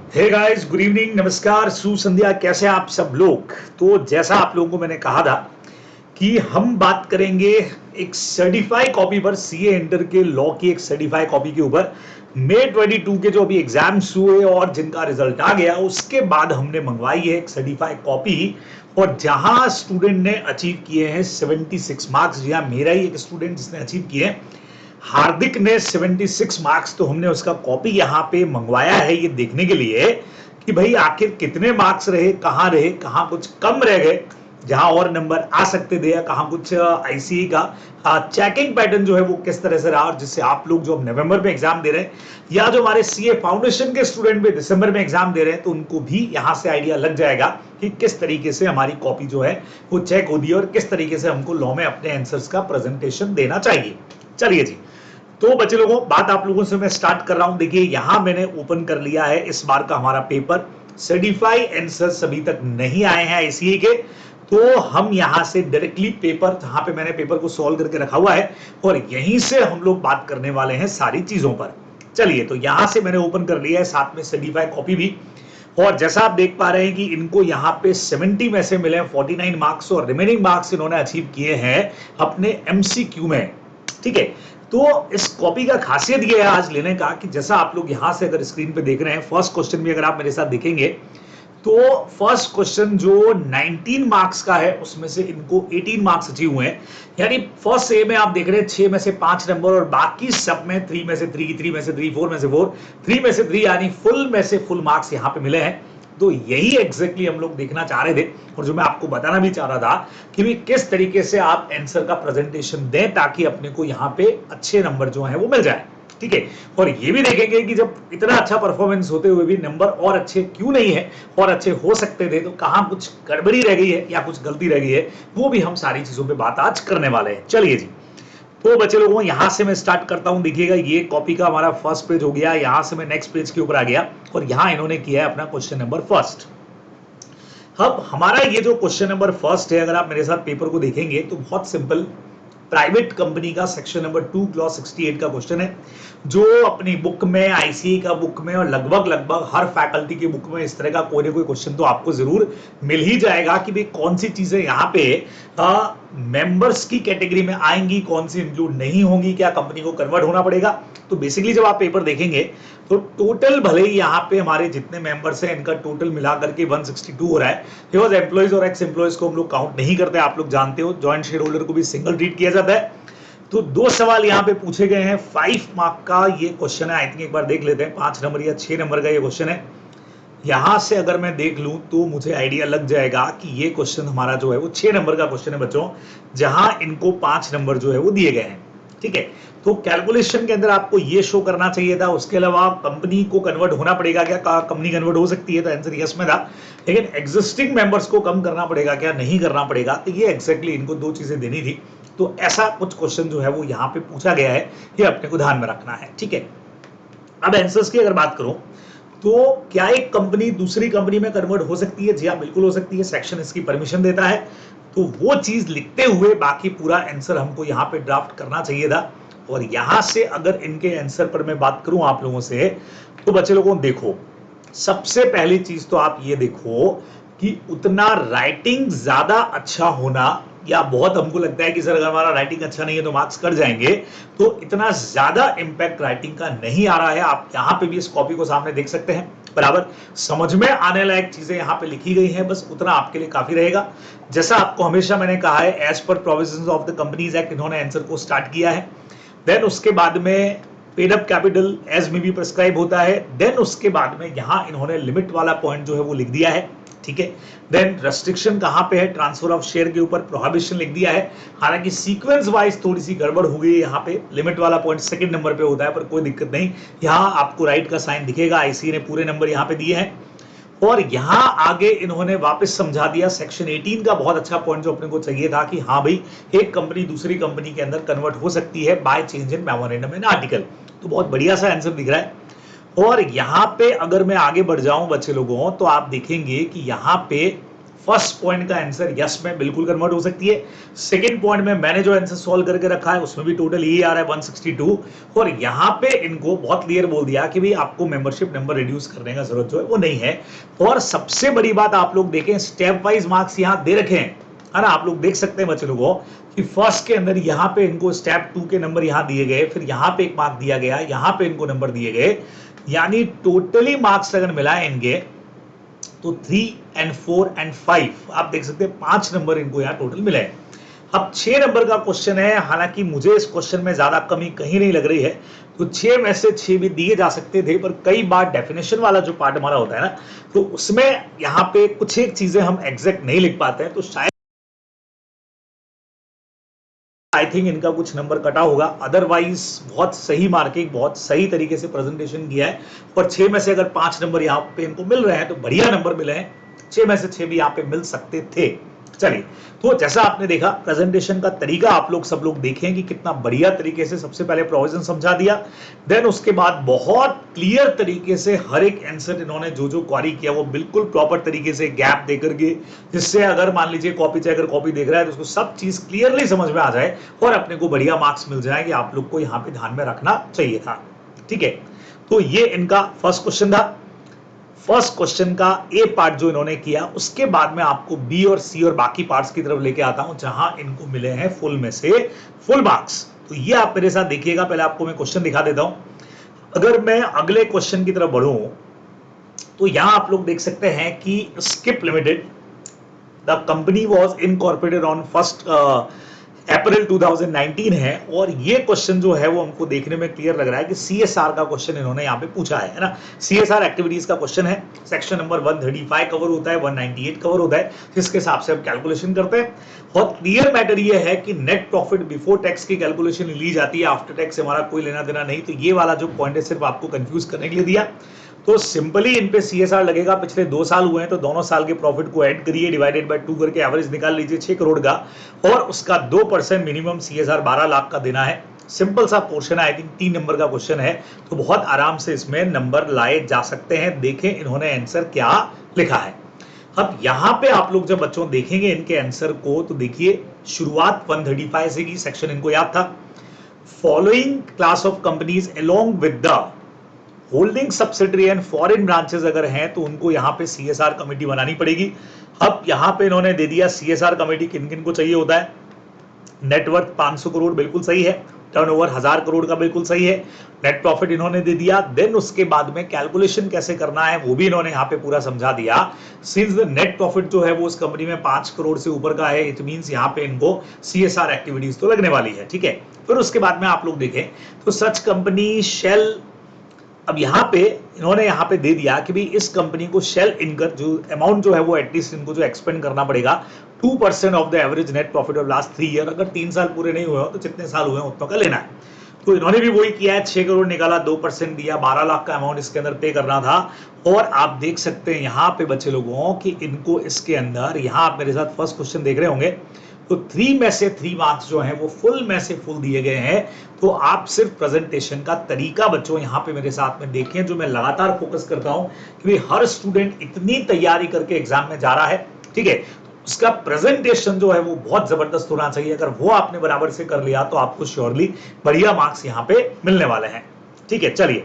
Hey guys, good evening, नमस्कार, शुभ संध्या। कैसे हैं आप सब लोग? तो जैसा आप लोगों को मैंने कहा था कि हम बात करेंगे एक सर्टिफाई कॉपी पर, सीए इंटर के लॉ की एक सर्टिफाई कॉपी के ऊपर। मई 22 के जो अभी एग्जाम्स हुए और जिनका रिजल्ट आ गया, उसके बाद हमने मंगवाई है एक सर्टिफाई कॉपी। और जहां स्टूडेंट ने अचीव किए हैं 76 मार्क्स। जी हाँ, मेरा ही एक स्टूडेंट जिसने अचीव किए हैं, हार्दिक ने 76 मार्क्स। तो हमने उसका कॉपी यहाँ पे मंगवाया है ये देखने के लिए कि भाई आखिर कितने मार्क्स रहे, कहाँ कुछ कम रह गए, जहां और नंबर आ सकते थे, या कहाँ कुछ आईसीई का चेकिंग पैटर्न जो है वो किस तरह से रहा, और जिससे आप लोग जो अब नवंबर में एग्जाम दे रहे हैं, या जो हमारे सीए फाउंडेशन के स्टूडेंट भी दिसंबर में एग्जाम दे रहे हैं, तो उनको भी यहाँ से आइडिया लग जाएगा कि किस तरीके से हमारी कॉपी जो है वो चेक होती है और किस तरीके से हमको लॉ में अपने आंसर्स का प्रेजेंटेशन देना चाहिए। चलिए जी, तो बच्चे लोगों, बात आप लोगों से मैं स्टार्ट कर रहा हूं। देखिए, यहां मैंने ओपन कर लिया है इस बार का हमारा पेपर। सर्टिफाई आंसर्स अभी तक नहीं आए हैं आईसीए के, तो हम यहां से डायरेक्टली पेपर, जहां पे मैंने पेपर को सॉल्व करके रखा हुआ है, और यहीं से हम लोग बात करने वाले हैं सारी चीजों पर। चलिए, तो यहां से मैंने ओपन कर लिया है, साथ में सर्टिफाई कॉपी भी। और जैसा आप देख पा रहे हैं कि इनको यहाँ पे 70 में से मिले 49 मार्क्स, और रिमेनिंग मार्क्स इन्होंने अचीव किए हैं अपने एमसीक्यू में। ठीक है, तो इस कॉपी का खासियत ये है आज लेने का कि जैसा आप लोग यहां से अगर स्क्रीन पे देख रहे हैं, फर्स्ट क्वेश्चन भी अगर आप मेरे साथ देखेंगे, तो फर्स्ट क्वेश्चन जो 19 मार्क्स का है, उसमें से इनको 18 मार्क्स अचीव हुए हैं। यानी फर्स्ट ए में आप देख रहे हैं 6 में से 5 नंबर, और बाकी सब में 3 में से 3, 3 में से 3, 4 में से 4, 3 में से 3, यानी फुल में से फुल मार्क्स यहां पे मिले हैं। तो यही एग्जैक्टली हम लोग देखना चाह रहे थे, और जो मैं आपको बताना भी चाह रहा था कि भी किस तरीके से आप आंसर का प्रेजेंटेशन दें ताकि अपने को यहाँ पे अच्छे नंबर जो है वो मिल जाए। ठीक है, और ये भी देखेंगे कि जब इतना अच्छा परफॉर्मेंस होते हुए भी नंबर और अच्छे क्यों नहीं है, और अच्छे हो सकते थे, तो कहाँ कुछ गड़बड़ी रह गई है या कुछ गलती रह गई है, वो भी हम सारी चीजों पे बात आज करने वाले हैं। चलिए जी, तो बच्चे लोगों, यहां से मैं स्टार्ट करता हूं। देखिएगा, ये कॉपी का हमारा फर्स्ट पेज हो गया, यहां से मैं नेक्स्ट पेज के ऊपर आ गया, और यहां इन्होंने किया है अपना क्वेश्चन नंबर फर्स्ट। अब हमारा ये जो क्वेश्चन नंबर फर्स्ट है, अगर आप मेरे साथ पेपर को देखेंगे तो बहुत सिंपल, प्राइवेट कंपनी का सेक्शन नंबर 2 क्लॉज 68 का क्वेश्चन है, जो अपनी बुक में, आईसीए का बुक में, और लगभग लगभग हर फैकल्टी की बुक में इस तरह का कोई ना कोई क्वेश्चन तो आपको जरूर मिल ही जाएगा कि भाई कौन सी चीजें यहाँ पे मेंबर्स की कैटेगरी में आएंगी, कौन सी इंक्लूड नहीं होंगी, क्या कंपनी को कन्वर्ट होना पड़ेगा। तो बेसिकली जब आप पेपर देखेंगे तो टोटल भले ही यहाँ पे हमारे जितने मेंबर्स हैं, इनका टोटल मिला करके 162 हो रहा है, बिकॉज एम्प्लॉइज और एक्स एम्प्लॉइज को हम लोग काउंट नहीं करते, आप लोग जानते हो। जॉइंट शेयर होल्डर को भी सिंगल ट्रीट किया जाता है। तो दो सवाल यहाँ पे पूछे गए हैं, 5 मार्क का ये क्वेश्चन है। आई थिंक एक बार देख लेते हैं, 5 नंबर या 6 नंबर का ये क्वेश्चन है। यहां से अगर मैं देख लूं तो मुझे आइडिया लग जाएगा कि ये क्वेश्चन हमारा जो है वो 6 नंबर का क्वेश्चन है बच्चों, जहां इनको 5 नंबर जो है वो दिए गए हैं। ठीक है, तो कैलकुलेशन के अंदर आपको ये शो करना चाहिए था। उसके अलावा कंपनी को कन्वर्ट होना पड़ेगा क्या, कंपनी कन्वर्ट हो सकती है, तो आंसर यस में था। लेकिन एग्जिस्टिंग मेंबर्स को कम करना पड़ेगा क्या, नहीं करना पड़ेगा, तो ये एग्जैक्टली इनको दो चीजें देनी थी। तो ऐसा कुछ क्वेश्चन जो है वो यहाँ पे पूछा गया है, ये अपने को ध्यान में रखना है। ठीक है, अब आंसर्स की अगर बात करूं तो क्या एक कंपनी दूसरी कंपनी में कन्वर्ट हो सकती है? जी हाँ, बिल्कुल हो सकती है। सेक्शन इसकी परमिशन देता है। तो वो चीज लिखते हुए बाकी पूरा आंसर हमको यहाँ पे ड्राफ्ट करना चाहिए था। और यहां से अगर इनके आंसर पर मैं बात करूं आप लोगों से, तो बच्चे लोगों देखो, सबसे पहली चीज तो आप ये देखो कि उतना राइटिंग ज्यादा अच्छा होना, या बहुत हमको लगता है कि सर अगर हमारा राइटिंग अच्छा नहीं है तो मार्क्स कट जाएंगे, तो इतना ज्यादा इंपैक्ट राइटिंग का नहीं आ रहा है। आप यहां पे भी इस कॉपी को सामने देख सकते हैं, बराबर समझ में आने लायक चीजें यहां पे लिखी गई हैं, बस उतना आपके लिए काफी रहेगा। जैसा आपको हमेशा मैंने कहा है, as per provisions of the companies act इन्होंने आंसर को स्टार्ट किया है। देन उसके बाद में पेड अप कैपिटल एज में भी प्रिस्क्राइब होता है। देन उसके बाद में यहां इन्होंने लिमिट वाला पॉइंट जो है वो लिख दिया है। ठीक है, देन रेस्ट्रिक्शन कहां पे है, ट्रांसफर ऑफ शेयर के ऊपर प्रोहिबिशन लिख दिया है। हालांकि सीक्वेंस वाइज थोड़ी सी गड़बड़ हो गई है, यहाँ पे लिमिट वाला पॉइंट सेकंड नंबर पे होता है, पर कोई दिक्कत नहीं, यहाँ आपको राइट का साइन दिखेगा। आईसी ने पूरे नंबर यहाँ पे दिए हैं। और यहां आगे इन्होंने वापस समझा दिया सेक्शन 18 का बहुत अच्छा पॉइंट जो अपने को चाहिए था कि हाँ भाई, एक कंपनी दूसरी कंपनी के अंदर कन्वर्ट हो सकती है by change in memorandum in article. तो बहुत बढ़िया सा आंसर दिख रहा है। और यहां पे अगर मैं आगे बढ़ जाऊं बच्चे लोगों, तो आप देखेंगे कि यहां पे फर्स्ट पॉइंट का आंसर यस में बिल्कुल कन्वर्ट हो सकती है। सेकंड पॉइंट में मैंने जो आंसर सॉल्व करके रखा है उसमें भी टोटल यही आ रहा है 162, और यहाँ पे इनको बहुत क्लियर बोल दिया कि भाई आपको मेंबरशिप नंबर रिड्यूस करने का जरूरत जो है वो नहीं है। और सबसे बड़ी बात आप लोग देखें, स्टेप वाइज मार्क्स यहाँ दे रखे हैं, है ना। आप लोग देख सकते हैं बच्चे लोगों कि फर्स्ट के अंदर यहाँ पे इनको स्टेप 2 के नंबर यहाँ दिए गए, फिर यहाँ पे एक मार्क दिया गया, यहाँ पे इनको नंबर दिए गए, यानी टोटली मार्क्स अगर मिलाए इनके तो 3 और 4 और 5 आप देख सकते हैं 5 नंबर इनको यहाँ टोटल मिले। अब 6 नंबर का क्वेश्चन है, हालांकि मुझे इस क्वेश्चन में ज्यादा कमी कहीं नहीं लग रही है, तो 6 में से 6 भी दिए जा सकते थे, पर कई बार डेफिनेशन वाला जो पार्ट हमारा होता है ना, तो उसमें यहाँ पे कुछ एक चीजें हम एग्जैक्ट नहीं लिख पाते हैं, तो शायद आई थिंक इनका कुछ नंबर कटा होगा। अदरवाइज बहुत सही मार्किंग, बहुत सही तरीके से प्रेजेंटेशन किया है, और 6 में से अगर 5 नंबर यहाँ पे इनको मिल रहे हैं तो बढ़िया नंबर मिले हैं, 6 में से 6 भी यहाँ पे मिल सकते थे। चलिए, तो जैसा आपने देखा प्रेजेंटेशन का तरीका आप लोग सब लोग देखें कि कितना बढ़िया तरीके से सबसे पहले प्रोविजन समझा दिया, देन उसके बाद बहुत क्लियर तरीके से हर एक आंसर इन्होंने जो जो क्वारी किया वो बिल्कुल प्रॉपर तरीके से गैप दे करके, जिससे अगर मान लीजिए कॉपी चाहे अगर कॉपी देख रहा है तो उसको सब चीज क्लियरली समझ में आ जाए और अपने को बढ़िया मार्क्स मिल जाए, कि आप लोग को यहाँ पे ध्यान में रखना चाहिए था। ठीक है, तो ये इनका फर्स्ट क्वेश्चन था। फर्स्ट क्वेश्चन का ए पार्ट जो इन्होंने किया, उसके बाद में आपको बी और सी और बाकी पार्ट्स की तरफ लेके आता हूं जहां इनको मिले हैं फुल में से फुल मार्क्स। तो ये आप मेरे साथ देखिएगा, पहले आपको मैं क्वेश्चन दिखा देता हूं। अगर मैं अगले क्वेश्चन की तरफ बढ़ूं तो यहां आप लोग देख सकते हैं कि skip limited the company was incorporated on 1 अप्रैल 2019 है, और ये क्वेश्चन जो है वो हमको देखने में क्लियर लग रहा है कि सीएसआर का क्वेश्चन इन्होंने यहाँ पे पूछा है ना। सीएसआर एक्टिविटीज का क्वेश्चन है, सेक्शन नंबर 135 कवर होता है, 198 कवर होता है, जिसके हिसाब से हम कैलकुलेशन करते हैं। और क्लियर मैटर ये है कि नेट प्रॉफिट बिफोर टैक्स की कैलकुलेशन ली जाती है, आफ्टर टैक्स हमारा कोई लेना देना नहीं। तो ये वाला जो पॉइंट है सिर्फ आपको कंफ्यूज करने के लिए दिया। तो सिंपली इन पे सीएसआर लगेगा, पिछले 2 साल हुए हैं तो दोनों साल के प्रॉफिट को ऐड करिए, डिवाइडेड बाय 2 करके एवरेज निकाल लीजिए 6 करोड़ का, और उसका 2% मिनिमम सीएसआर 12 लाख का देना है। सिंपल सा पोर्शन है, आई थिंक 3 नंबर का क्वेश्चन है, तो बहुत आराम से इसमें नंबर लाए जा सकते हैं। देखें इन्होंने आंसर क्या लिखा है। अब यहां पे आप लोग जब बच्चों देखेंगे इनके आंसर को, तो देखिए शुरुआत 135 से की, सेक्शन इनको याद था। Following class of companies along with the holding subsidiary and foreign branches अगर हैं तो उनको यहाँ पे सीएसआर कमेटी बनानी पड़ेगी। अब यहाँ पे इन्होंने दे दिया सीएसआर कमेटी किन किन को चाहिए होता है। नेटवर्थ 500 करोड़ बिल्कुल सही है, टर्नओवर 1000 करोड़ का बिल्कुल सही है, नेट प्रॉफिट इन्होंने दे दिया। देन उसके बाद में कैलकुलेशन कैसे करना है वो भी इन्होंने यहाँ पे पूरा समझा दिया। सिंस द नेट प्रॉफिट जो है वो उस कंपनी में 5 करोड़ से ऊपर का है, इट मींस यहाँ पे इनको सीएसआर एक्टिविटीज तो लगने वाली है। ठीक है, फिर उसके बाद में आप लोग देखें तो सच कंपनी शेल, अब यहाँ पे इन्होंने यहाँ पे दे दिया कि भाई इस कंपनी को शेल इनकर जो अमाउंट जो है वो एटलीस्ट इनको जो एक्सपेंड करना पड़ेगा 2% of the average net profit of last 3 year. अगर 3 साल पूरे नहीं हुए हो तो जितने साल हुए हैं उतना का लेना है। तो इन्होंने भी वही किया है, 6 करोड़ निकाला, 2% दिया, 12 लाख का अमाउंट इसके अंदर पे करना था। और आप देख सकते हैं यहाँ पे बच्चे लोगों कि इनको इसके अंदर, यहाँ आप मेरे साथ फर्स्ट क्वेश्चन देख रहे होंगे, तो 3 में से 3 मार्क्स जो हैं वो फुल में से फुल दिए गए हैं। तो आप सिर्फ प्रेजेंटेशन का तरीका बच्चों यहाँ पे मेरे साथ में देखें, जो मैं लगातार फोकस करता हूं कि भाई हर स्टूडेंट इतनी तैयारी करके एग्जाम में जा रहा है, ठीक है, उसका प्रेजेंटेशन जो है वो बहुत जबरदस्त होना चाहिए। अगर वो आपने बराबर से कर लिया तो आपको श्योरली बढ़िया मार्क्स यहाँ पे मिलने वाले हैं। ठीक है, चलिए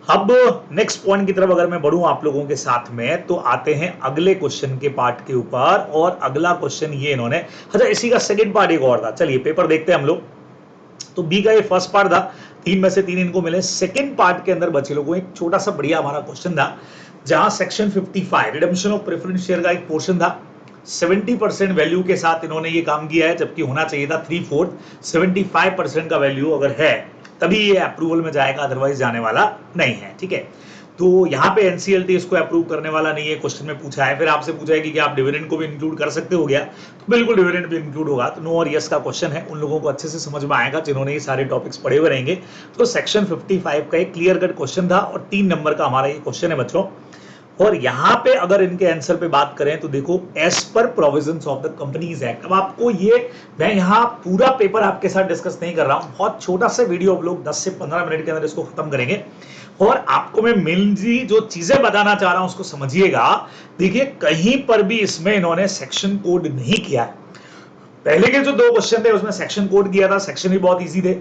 अब नेक्स्ट पॉइंट की तरफ अगर मैं बढ़ूं आप लोगों के साथ में, तो आते हैं अगले क्वेश्चन के पार्ट के ऊपर। और अगला क्वेश्चन ये इन्होंने, अच्छा इसी का सेकंड पार्ट एक और था, चलिए पेपर देखते हैं हम लोग। तो बी का ये फर्स्ट पार्ट था, 3 में से 3 इनको मिले। सेकंड पार्ट के अंदर बच्चे लोगों एक छोटा सा बढ़िया हमारा क्वेश्चन था, जहां section 55 redemption of preference share का एक पोर्शन था। 70% वैल्यू के साथ इन्होंने ये काम किया है, जबकि होना चाहिए था 3/4। 75% का वैल्यू अगर है तभी ये अप्रूवल में जाएगा, अदरवाइज जाने वाला नहीं है। ठीक है, तो यहाँ पे एनसीएलटी इसको अप्रूव करने वाला नहीं है, क्वेश्चन में पूछा है। फिर आपसे पूछा है कि क्या आप डिविडेंड को भी इंक्लूड कर सकते हो, गया तो बिल्कुल डिविडेंड भी इंक्लूड होगा। तो नो और यस का क्वेश्चन है, उन लोगों को अच्छे से समझ में आएगा जिन्होंने ये सारे टॉपिक्स पढ़े हुए रहेंगे। तो सेक्शन 55 का एक क्लियर कट क्वेश्चन था और 3 नंबर का हमारा ये क्वेश्चन है बच्चों। और यहाँ पे अगर इनके आंसर पे बात करें तो देखो, as per provisions of the companies act. अब आपको ये, मैं यहाँ पूरा पेपर आपके साथ डिस्कस नहीं कर रहा हूँ, बहुत छोटा सा वीडियो, आप लोग 10 से 15 मिनट के अंदर इसको खत्म करेंगे। और आपको मैं मेनली जो चीजें बताना चाह रहा हूं उसको समझिएगा। देखिए कहीं पर भी इसमें इन्होंने सेक्शन कोड नहीं किया है। पहले के जो दो क्वेश्चन थे उसमें सेक्शन कोड किया था, सेक्शन भी बहुत इजी थे।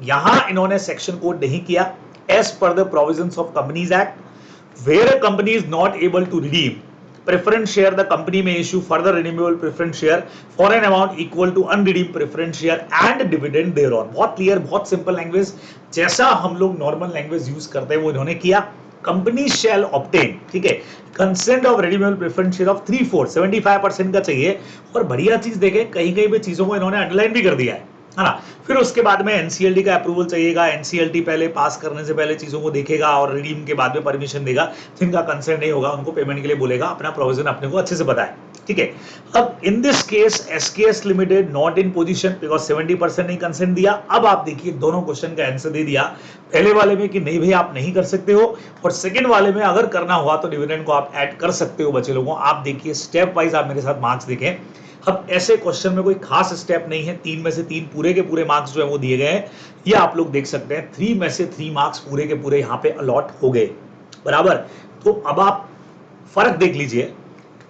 यहां इन्होंने सेक्शन कोड नहीं किया। As per the provisions of companies act, where a company is not able to redeem preference share, the company may issue further redeemable preference share for an amount equal to unredeemed preference share and dividend thereon। बहुत clear, बहुत simple language, जैसा हम लोग normal language use करते हैं वो इन्होंने किया। कंपनी शैल ऑब्टेन, ठीक है, consent of redeemable preference share of 3/4 75% का चाहिए। और बढ़िया चीज देखें, कहीं कहीं पे चीजों को इन्होंने अंडरलाइन भी कर दिया है ना। फिर उसके बाद में एनसीएलटी का अप्रूवल चाहिएगा। एनसीएलटी पहले पास करने से पहले चीजों को देखेगा और रिडीम के बाद में परमिशन देगा। जिनका कंसेंट नहीं होगा उनको पेमेंट के लिए बोलेगा। अपना प्रोविजन अपने को अच्छे से पता है, ठीक है। अब in this case SKS limited not in position because 70% नहीं कंसेंट दिया। अब आप देखिए दोनों क्वेश्चन का आंसर दे दिया। पहले वाले में कि नहीं भाई आप नहीं कर सकते हो, और सेकंड वाले में अगर करना हुआ तो डिविडेंड को आप ऐड कर सकते हो बच्चे लोगों। आप देखिए स्टेप वाइज आप मेरे साथ मार्क्स देखें। अब ऐसे क्वेश्चन में कोई खास स्टेप नहीं है, 3 में से 3 पूरे के पूरे मार्क्स जो है वो दिए गए हैं। ये आप लोग देख सकते हैं 3 में से 3 मार्क्स पूरे के पूरे यहाँ पे अलॉट हो गए, बराबर। तो अब आप फर्क देख लीजिए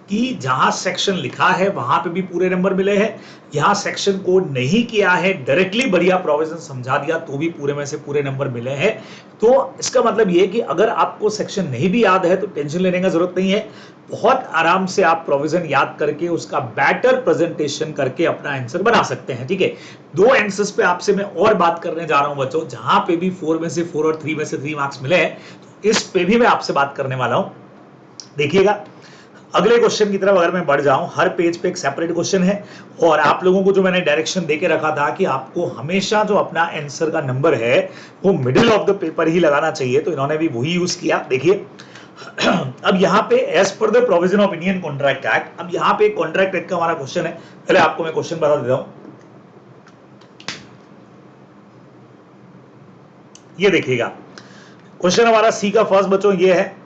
कि जहां सेक्शन लिखा है वहां पे भी पूरे नंबर मिले हैं, यहां सेक्शन कोड नहीं किया है, डायरेक्टली बढ़िया प्रोविजन समझा दिया तो भी पूरे में से पूरे नंबर मिले हैं। तो इसका मतलब ये कि अगर आपको सेक्शन नहीं भी याद है तो टेंशन लेने का जरूरत नहीं है। बहुत आराम से आप प्रोविजन याद करके उसका बेटर प्रेजेंटेशन करके अपना आंसर बना सकते हैं, ठीक है। 2 आंसर्स पे आपसे मैं और बात करने जा रहा हूं बच्चों, जहां पे भी 4 में से 4 और 3 में से 3 मार्क्स मिले हैं, तो इस पे भी मैं आपसे बात करने वाला हूं। देखिएगा अगले क्वेश्चन की तरफ अगर मैं बढ़ जाऊं, हर पेज पे एक सेपरेट क्वेश्चन है और आप लोगों को जो मैंने डायरेक्शन देके रखा था कि आपको हमेशा जो अपना आंसर का नंबर है वो मिडिल ऑफ द पेपर ही लगाना चाहिए, तो इन्होंने भी वही यूज किया। देखिए अब यहाँ पे as per the provision of Indian contract act, अब यहाँ पे कॉन्ट्रैक्ट एक्ट का हमारा क्वेश्चन है। पहले आपको मैं क्वेश्चन बता देता हूं। ये देखिएगा क्वेश्चन हमारा सी का फर्स्ट बच्चों ये है।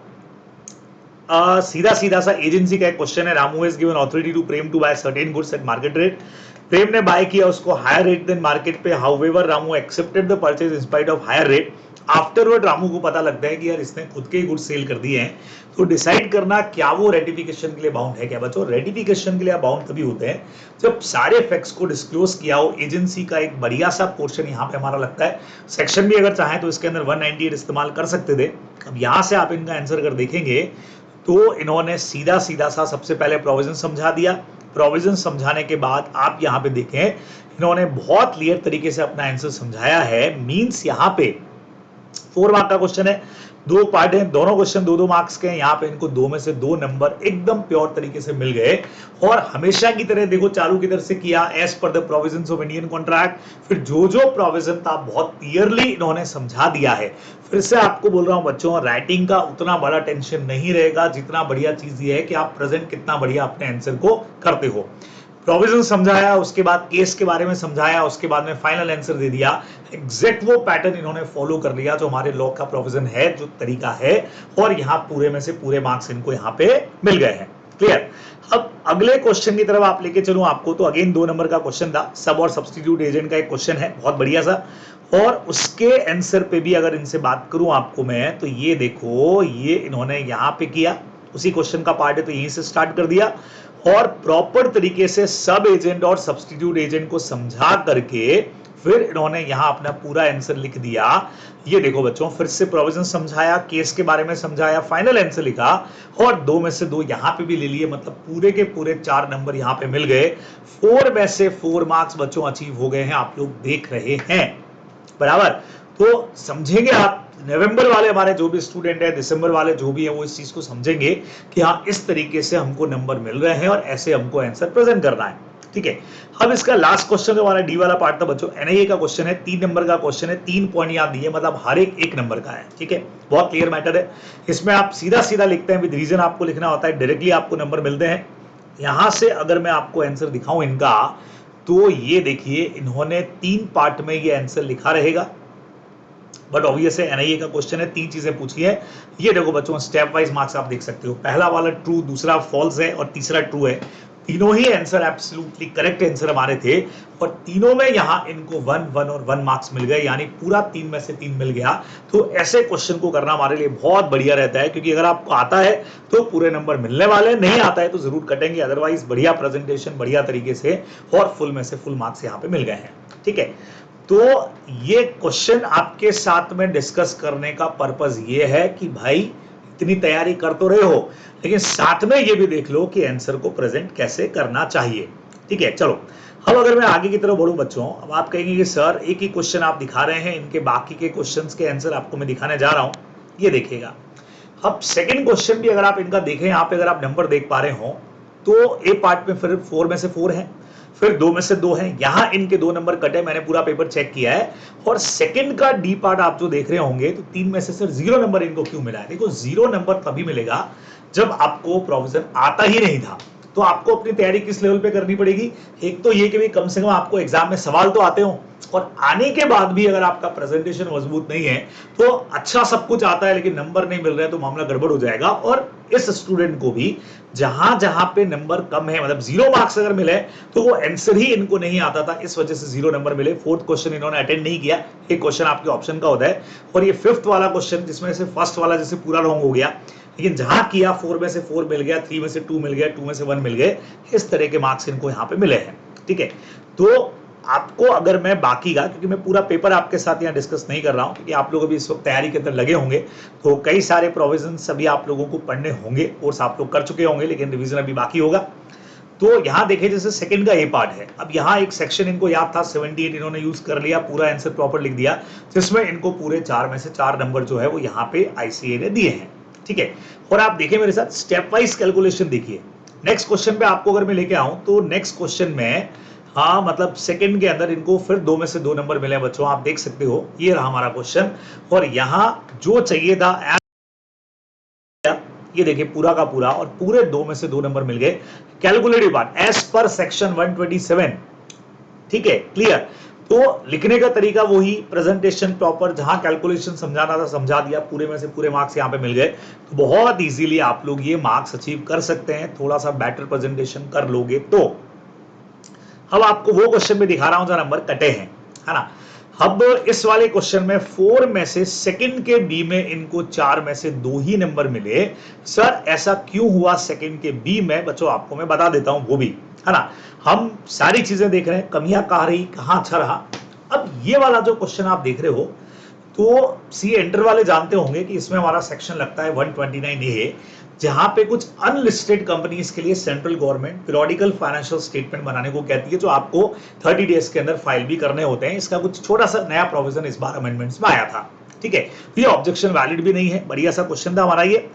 सीधा सीधा सा एजेंसी का एक क्वेश्चन है। Ramu has given authority to Prem to buy certain goods at market rate. Prem ने बाय किया उसको हायर रेट देन मार्केट पे। However Ramu accepted the purchase in spite of higher rate. Afterward Ramu को पता लगता है कि यार इसने खुद के ही गुड्स सेल कर दिए हैं। तो डिसाइड करना क्या वो रेटिफिकेशन के लिए बाउंड है क्या बच्चों। रेटिफिकेशन के लिए बाउंड तभी होते हैं जब सारे फैक्ट्स को डिस्क्लोज किया हो। एजेंसी का एक बढ़िया सा पोर्शन यहाँ पे हमारा लगता है। सेक्शन भी अगर चाहें तो इसके अंदर 198 इस्तेमाल कर सकते थे। अब यहाँ से आप इनका आंसर कर देखेंगे तो इन्होंने सीधा सीधा सा सबसे पहले प्रोविजन समझा दिया। प्रोविजन समझाने के बाद आप यहाँ पे देखें इन्होंने बहुत क्लियर तरीके से अपना आंसर समझाया है। मींस यहाँ पे 4 मार्क का क्वेश्चन है, 2 पार्ट है, दोनों क्वेश्चन 2-2 मार्क्स के हैं। यहाँ पे इनको 2 में से 2 नंबर एकदम प्योर तरीके से मिल गए। और हमेशा की तरह देखो चालू की तरह से किया as per the provisions of Indian contract. फिर जो जो प्रोविजन था बहुत क्लियरली इन्होंने समझा दिया है। फिर से आपको बोल रहा हूं बच्चों, राइटिंग का उतना बड़ा टेंशन नहीं रहेगा, जितना बढ़िया चीज ये है कि आप प्रेजेंट कितना बढ़िया अपने आंसर को करते हो। प्रोविजन समझाया, उसके बाद केस के बारे में समझाया, उसके बाद में फाइनल आंसर दे दिया। एग्जैक्ट वो पैटर्न इन्होंने फॉलो कर लिया जो हमारे लॉ का प्रोविजन है, जो तरीका है। और यहाँ पूरे में से पूरे मार्क्स इनको यहाँ पे मिल गए हैं। क्लियर। अब अगले क्वेश्चन की तरफ आप लेके चलूं आपको, तो अगेन 2 नंबर का क्वेश्चन था। सब और सब्स्टिट्यूट एजेंट का एक क्वेश्चन है बहुत बढ़िया सा। और उसके आंसर पे भी अगर इनसे बात करूं आपको मैं, तो ये देखो ये इन्होंने यहाँ पे किया, उसी क्वेश्चन का पार्ट है तो यहीं से स्टार्ट कर दिया। और प्रॉपर तरीके से सब एजेंट और सब्स्टिट्यूट एजेंट को समझा करके फिर इन्होंने यहां अपना पूरा आंसर लिख दिया। ये देखो बच्चों, फिर से प्रोविजन समझाया, केस के बारे में समझाया, फाइनल आंसर लिखा और 2 में से 2 यहां पे भी ले लिए। मतलब पूरे के पूरे 4 नंबर यहां पे मिल गए। 4 में से 4 मार्क्स बच्चों अचीव हो गए हैं, आप लोग देख रहे हैं, बराबर। तो समझेंगे आप, नवंबर वाले हमारे जो भी स्टूडेंट है, दिसंबर वाले जो भी है, वो इस चीज को समझेंगे कि हाँ इस तरीके से हमको नंबर मिल रहे हैं और ऐसे हमको आंसर प्रेजेंट करना है, ठीक है। अब इसका लास्ट क्वेश्चन जो हमारा डी वाला पार्ट था बच्चों, एनआईए का क्वेश्चन है, 3 नंबर का क्वेश्चन है, 3 पॉइंट याद दिए, मतलब हर एक नंबर का है, ठीक है। बहुत क्लियर मैटर है। इसमें आप सीधा सीधा लिखते हैं, विद रीजन आपको लिखना होता है, डायरेक्टली आपको नंबर मिलते हैं। यहां से अगर मैं आपको आंसर दिखाऊं इनका, तो ये देखिए इन्होंने 3 पार्ट में ये आंसर लिखा रहेगा। बट ऑब्वियस है एनआईए का क्वेश्चन है, 3 चीजें पूछी है। ये देखो बच्चों, स्टेप वाइज मार्क्स आप देख सकते हो। पहला वाला ट्रू, दूसरा फॉल्स है और तीसरा ट्रू है। तीनों ही आंसर एब्सोल्युटली करेक्ट आंसर हमारे थे और तीनों में यहाँ इनको 1 1 और 1 मार्क्स मिल गए, यानी पूरा 3 में से 3 मिल गया। तो ऐसे क्वेश्चन को करना हमारे लिए बहुत बढ़िया रहता है, क्योंकि अगर आपको आता है तो पूरे नंबर मिलने वाले, नहीं आता है तो जरूर कटेंगे, अदरवाइज बढ़िया प्रेजेंटेशन बढ़िया तरीके से और फुल में से फुल मार्क्स यहाँ पे मिल गए हैं। ठीक है, तो ये क्वेश्चन आपके साथ में डिस्कस करने का पर्पस ये है कि भाई इतनी तैयारी कर तो रहे हो, लेकिन साथ में ये भी देख लो कि आंसर को प्रेजेंट कैसे करना चाहिए। ठीक है, चलो अब अगर मैं आगे की तरफ बढ़ूं बच्चों, अब आप कहेंगे कि सर एक ही क्वेश्चन आप दिखा रहे हैं, इनके बाकी के क्वेश्चंस के आंसर आपको मैं दिखाने जा रहा हूं, ये देखिएगा। अब सेकंड क्वेश्चन भी अगर आप इनका देखें, यहाँ पे अगर आप नंबर देख पा रहे हो तो ए पार्ट में फिर 4 में से 4 है, फिर 2 में से 2 है, यहां इनके 2 नंबर कटे, मैंने पूरा पेपर चेक किया है। और सेकंड का डी पार्ट आप जो देख रहे होंगे तो 3 में से सिर्फ 0 नंबर इनको क्यों मिला है? देखो 0 नंबर तभी मिलेगा जब आपको प्रोविजन आता ही नहीं था। तो आपको अपनी तैयारी किस लेवल पे करनी पड़ेगी? एक तो ये कि भाई कम से कम आपको एग्जाम में सवाल तो आते हो, और आने के बाद भी अगर आपका प्रेजेंटेशन मजबूत नहीं है तो अच्छा सब कुछ आता है लेकिन नंबर नहीं मिल रहे तो मामला गड़बड़ हो जाएगा। और इस स्टूडेंट को भी जहां जहां पे नंबर कम है, मतलब 0 मार्क्स अगर मिले तो वो आंसर ही इनको नहीं आता था, इस वजह से 0 नंबर मिले। फोर्थ क्वेश्चन इन्होंने अटेंड नहीं किया, एक क्वेश्चन आपके ऑप्शन का होता है, और ये फिफ्थ वाला क्वेश्चन जिसमें से फर्स्ट वाला जैसे पूरा रॉन्ग हो गया, लेकिन जहां किया 4 में से 4 मिल गया, 3 में से 2 मिल गया, 2 में से 1 मिल गए, इस तरह के मार्क्स इनको यहाँ पे मिले हैं। ठीक है, तो आपको अगर मैं बाकी का, क्योंकि मैं पूरा पेपर आपके साथ यहाँ डिस्कस नहीं कर रहा हूँ, क्योंकि आप लोग अभी इस वक्त तैयारी के अंदर लगे होंगे, तो कई सारे प्रोविजंस अभी आप लोगों को पढ़ने होंगे, कोर्स आप लोग कर चुके होंगे, लेकिन रिवीजन अभी बाकी होगा। तो यहाँ देखिए जैसे सेकंड का ए पार्ट है, अब यहाँ एक सेक्शन इनको याद था 78 इन्होंने यूज कर लिया, पूरा आंसर प्रॉपर लिख दिया, जिसमें इनको पूरे 4 में से 4 नंबर जो है वो यहाँ पे आईसीए ने दिए हैं। ठीक है, और आप देखिए मेरे साथ स्टेप वाइज कैलकुलेशन देखिए। नेक्स्ट क्वेश्चन पे आपको अगर मैं लेके आऊं तो नेक्स्ट क्वेश्चन में, हाँ मतलब सेकंड के अंदर इनको फिर 2 में से 2 नंबर मिले बच्चों, आप देख सकते हो, ये रहा हमारा क्वेश्चन, और यहाँ जो चाहिए था ये देखिए पूरा का पूरा, और पूरे 2 में से 2 नंबर मिल गए। Calculative part as per section 127, ठीक है, क्लियर। तो लिखने का तरीका वही, प्रेजेंटेशन प्रॉपर, जहां कैलकुलेशन समझाना था समझा दिया, पूरे में से पूरे मार्क्स यहां पे मिल गए। तो बहुत इजीली आप लोग ये मार्क्स अचीव कर सकते हैं, थोड़ा सा बेटर प्रेजेंटेशन कर लोगे तो। अब आपको वो क्वेश्चन में दिखा रहा हूं जहां नंबर कटे हैं, है ना। अब इस वाले क्वेश्चन में 4 में से सेकंड के बी में इनको 4 में से 2 ही नंबर मिले। सर ऐसा क्यों हुआ सेकंड के बी में? बच्चों आपको मैं बता देता हूं वो भी, है ना। हम सारी चीजें देख रहे हैं, कमियां कहां रही, कहां अच्छा रहा। अब ये वाला जो क्वेश्चन आप देख रहे हो, तो सी एंटर वाले जानते होंगे कि इसमें हमारा सेक्शन लगता है 129A, जहां पे कुछ अनलिस्टेड कंपनीज के लिए central government periodical financial statement बनाने को कहती है, जो आपको 30 डेज के अंदर फाइल भी करने होते हैं। इसका कुछ छोटा सा नया प्रोविजन इस बार अमेंडमेंट्स में आया था। ठीक है, ये ऑब्जेक्शन वैलिड भी नहीं है, बढ़िया सा क्वेश्चन था हमारा ये।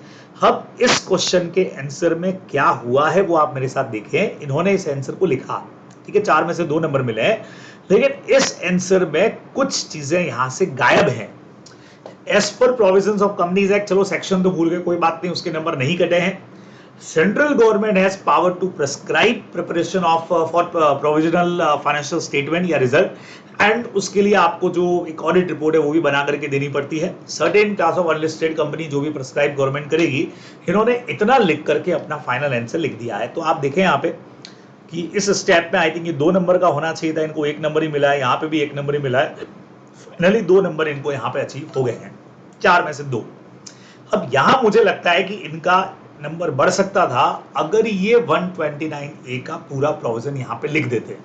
अब इस क्वेश्चन के आंसर में क्या हुआ है वो आप मेरे साथ देखें। इन्होंने इस आंसर को लिखा, ठीक है, 4 में से 2 नंबर मिले हैं, लेकिन इस आंसर में कुछ चीजें यहां से गायब हैं। As per provisions of companies act, चलो सेक्शन तो भूल गए, कोई बात नहीं, उसके नंबर नहीं कटे हैं। Central government has power to prescribe preparation of for provisional financial statement या रिजल्ट, एंड उसके लिए आपको जो एक ऑडिट रिपोर्ट है वो भी बना करके देनी पड़ती है। Certain class of unlisted company जो भी प्रेस्क्राइब गवर्नमेंट करेगी, इन्होंने इतना लिख करके अपना फाइनल आंसर लिख दिया है। तो आप देखें यहाँ पे कि इस स्टेप में आई थिंक ये 2 नंबर का होना चाहिए था, इनको 1 नंबर ही मिला है, यहाँ पे भी 1 नंबर ही मिला है, फाइनली 2 नंबर इनको यहाँ पे अचीव हो गए हैं, 4 में से 2। अब यहां मुझे लगता है कि इनका नंबर बढ़ सकता था अगर ये 129A का पूरा प्रोविजन यहां पे लिख देते।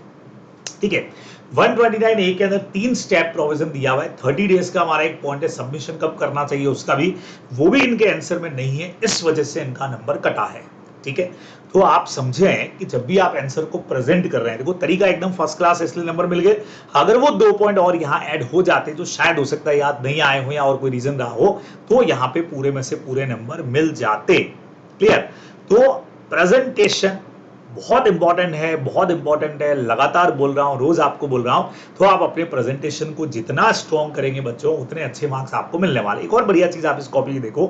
ठीक है, 129A के अंदर 3 स्टेप प्रोविजन दिया हुआ है। 30 डेज का हमारा एक पॉइंट है, सबमिशन कब करना चाहिए उसका भी, वो भी इनके आंसर में नहीं है, इस वजह से इनका नंबर कटा है। ठीक है, तो आप समझें कि जब भी आप आंसर को प्रेजेंट कर रहे हैं, देखो तरीका एकदम फर्स्ट क्लास है, इसलिए नंबर मिल गए। अगर वो 2 पॉइंट और यहाँ ऐड हो जाते, जो शायद हो सकता है याद नहीं आए हो या और कोई रीजन रहा हो, तो यहाँ पे पूरे में से पूरे नंबर मिल जाते। क्लियर। तो प्रेजेंटेशन बहुत इंपॉर्टेंट है, बहुत इंपॉर्टेंट है, लगातार बोल रहा हूं, रोज आपको बोल रहा हूं। तो आप अपने प्रेजेंटेशन को जितना स्ट्रॉन्ग करेंगे बच्चों, उतने अच्छे मार्क्स आपको मिलने वाले। एक और बढ़िया चीज आप इस कॉपी की देखो,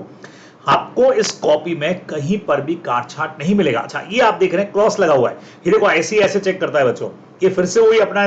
आपको इस कॉपी में कहीं पर भी काट छाट नहीं मिलेगा। अच्छा, ये आप देख रहे हैं क्रॉस लगा हुआ है, ये देखो ऐसे ही ऐसे चेक करता है बच्चों। ये फिर से वही अपना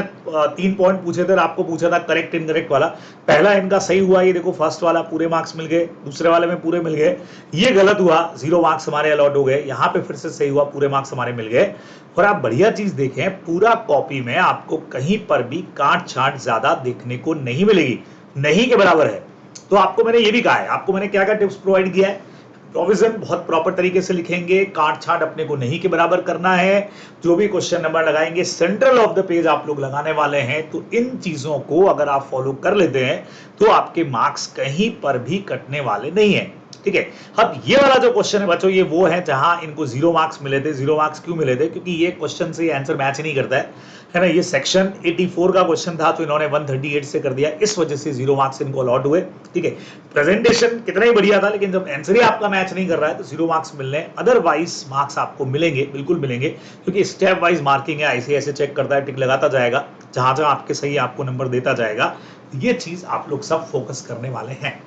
3 पॉइंट पूछे थे और आपको पूछा था करेक्ट इनकरेक्ट वाला। पहला इनका सही हुआ, ये देखो फर्स्ट वाला पूरे मार्क्स मिल गए, दूसरे वाले में पूरे मिल गए। ये गलत हुआ, 0 मार्क्स हमारे अलॉट हो गए। यहाँ पे फिर से सही हुआ, पूरे मार्क्स हमारे मिल गए। और आप बढ़िया चीज देखें, पूरा कॉपी में आपको कहीं पर भी काट छाट ज्यादा देखने को नहीं मिलेगी, नहीं के बराबर है। तो आपको मैंने ये भी कहा है, आपको मैंने क्या क्या टिप्स प्रोवाइड किया है। प्रोविजन बहुत प्रॉपर तरीके से लिखेंगे, काट छाट अपने को नहीं के बराबर करना है। जो भी क्वेश्चन नंबर लगाएंगे सेंट्रल ऑफ द पेज आप लोग लगाने वाले हैं। तो इन चीजों को अगर आप फॉलो कर लेते हैं तो आपके मार्क्स कहीं पर भी कटने वाले नहीं है। ठीक है, अब ये वाला जो क्वेश्चन है बच्चों, ये वो है जहां इनको 0 मार्क्स मिले थे। 0 मार्क्स क्यों मिले थे? क्योंकि ये क्वेश्चन से आंसर मैच नहीं करता है ना। ये सेक्शन 84 का क्वेश्चन था तो इन्होंने 138 से कर दिया, इस वजह से 0 मार्क्स इनको अलॉट हुए। ठीक है, प्रेजेंटेशन कितना ही बढ़िया था, लेकिन जब आंसर ही आपका मैच नहीं कर रहा है तो 0 मार्क्स मिलने। अदरवाइज मार्क्स आपको मिलेंगे, बिल्कुल मिलेंगे, क्योंकि स्टेप वाइज मार्किंग है, ऐसे ऐसे चेक करता है, टिक लगाता जाएगा, जहां जहां आपके सही आपको नंबर देता जाएगा। ये चीज आप लोग सब फोकस करने वाले हैं।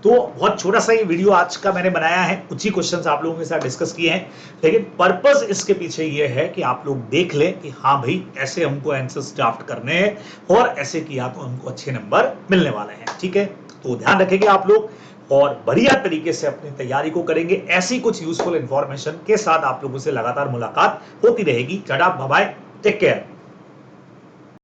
तो बहुत छोटा सा ये वीडियो आज का मैंने बनाया है, कुछ ही क्वेश्चंस आप लोगों के साथ डिस्कस किए हैं, लेकिन पर्पस इसके पीछे ये है कि आप लोग देख लें कि हाँ भाई ऐसे हमको आंसर्स ड्राफ्ट करने हैं और ऐसे किया तो हमको अच्छे नंबर मिलने वाले हैं। ठीक है, तो ध्यान रखेंगे आप लोग और बढ़िया तरीके से अपनी तैयारी को करेंगे। ऐसी कुछ यूजफुल इंफॉर्मेशन के साथ आप लोगों से लगातार मुलाकात होती रहेगी। Tata, bye bye, take care.